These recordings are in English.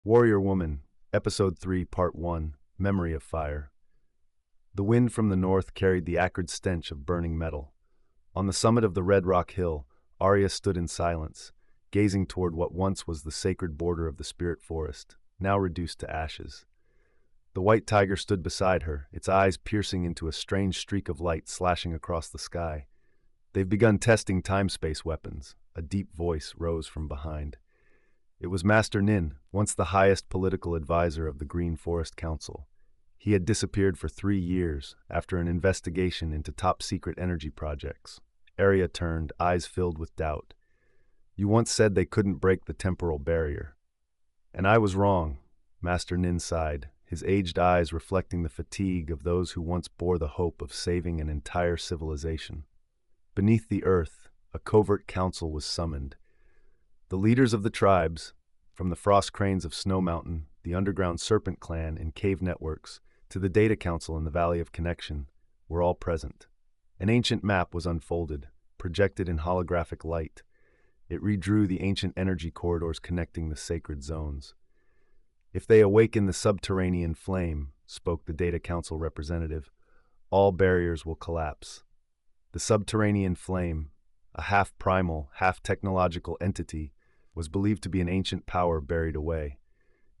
Warrior Woman, Episode 3, Part 1, Memory of Fire. The wind from the north carried the acrid stench of burning metal. On the summit of the Red Rock Hill, Aria stood in silence, gazing toward what once was the sacred border of the spirit forest, now reduced to ashes. The white tiger stood beside her, its eyes piercing into a strange streak of light slashing across the sky. "They've begun testing time-space weapons," a deep voice rose from behind. It was Master Nin, once the highest political advisor of the Green Forest Council. He had disappeared for 3 years after an investigation into top-secret energy projects. Aria turned, eyes filled with doubt. "You once said they couldn't break the temporal barrier." "And I was wrong," Master Nin sighed, his aged eyes reflecting the fatigue of those who once bore the hope of saving an entire civilization. Beneath the earth, a covert council was summoned. The leaders of the tribes, from the frost cranes of Snow Mountain, the underground Serpent Clan and Cave Networks, to the Data Council in the Valley of Connection, were all present. An ancient map was unfolded, projected in holographic light. It redrew the ancient energy corridors connecting the sacred zones. "If they awaken the subterranean flame," spoke the Data Council representative, "all barriers will collapse." The subterranean flame, a half-primal, half-technological entity, was believed to be an ancient power buried away.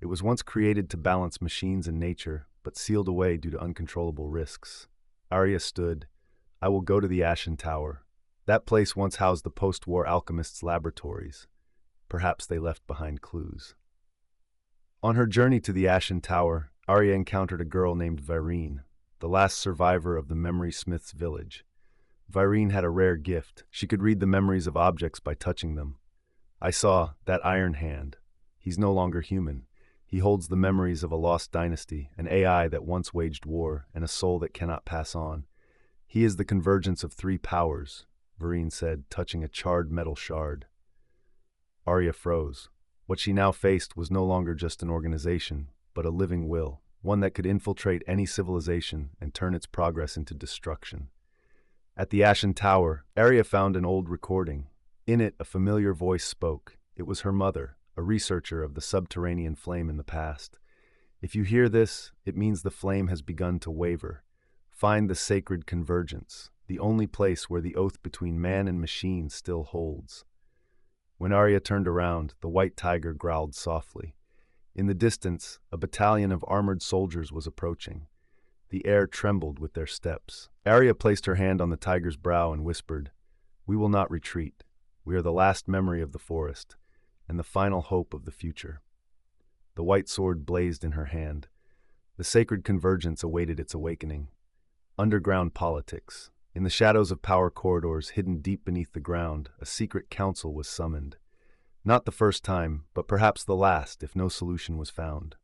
It was once created to balance machines and nature, but sealed away due to uncontrollable risks. Aria stood. "I will go to the Ashen Tower. That place once housed the post-war alchemists' laboratories. Perhaps they left behind clues." On her journey to the Ashen Tower, Aria encountered a girl named Veyrine, the last survivor of the Memory Smith's village. Veyrine had a rare gift. She could read the memories of objects by touching them. "I saw that Iron Hand. He's no longer human. He holds the memories of a lost dynasty, an AI that once waged war, and a soul that cannot pass on. He is the convergence of 3 powers," Veyrine said, touching a charred metal shard. Aria froze. What she now faced was no longer just an organization, but a living will, one that could infiltrate any civilization and turn its progress into destruction. At the Ashen Tower, Aria found an old recording. In it, a familiar voice spoke. It was her mother, a researcher of the subterranean flame in the past. "If you hear this, it means the flame has begun to waver. Find the sacred convergence, the only place where the oath between man and machine still holds." When Aria turned around, the white tiger growled softly. In the distance, a battalion of armored soldiers was approaching. The air trembled with their steps. Aria placed her hand on the tiger's brow and whispered, "We will not retreat. We are the last memory of the forest, and the final hope of the future." The white sword blazed in her hand. The sacred convergence awaited its awakening. Underground politics. In the shadows of power corridors hidden deep beneath the ground, a secret council was summoned. Not the first time, but perhaps the last if no solution was found.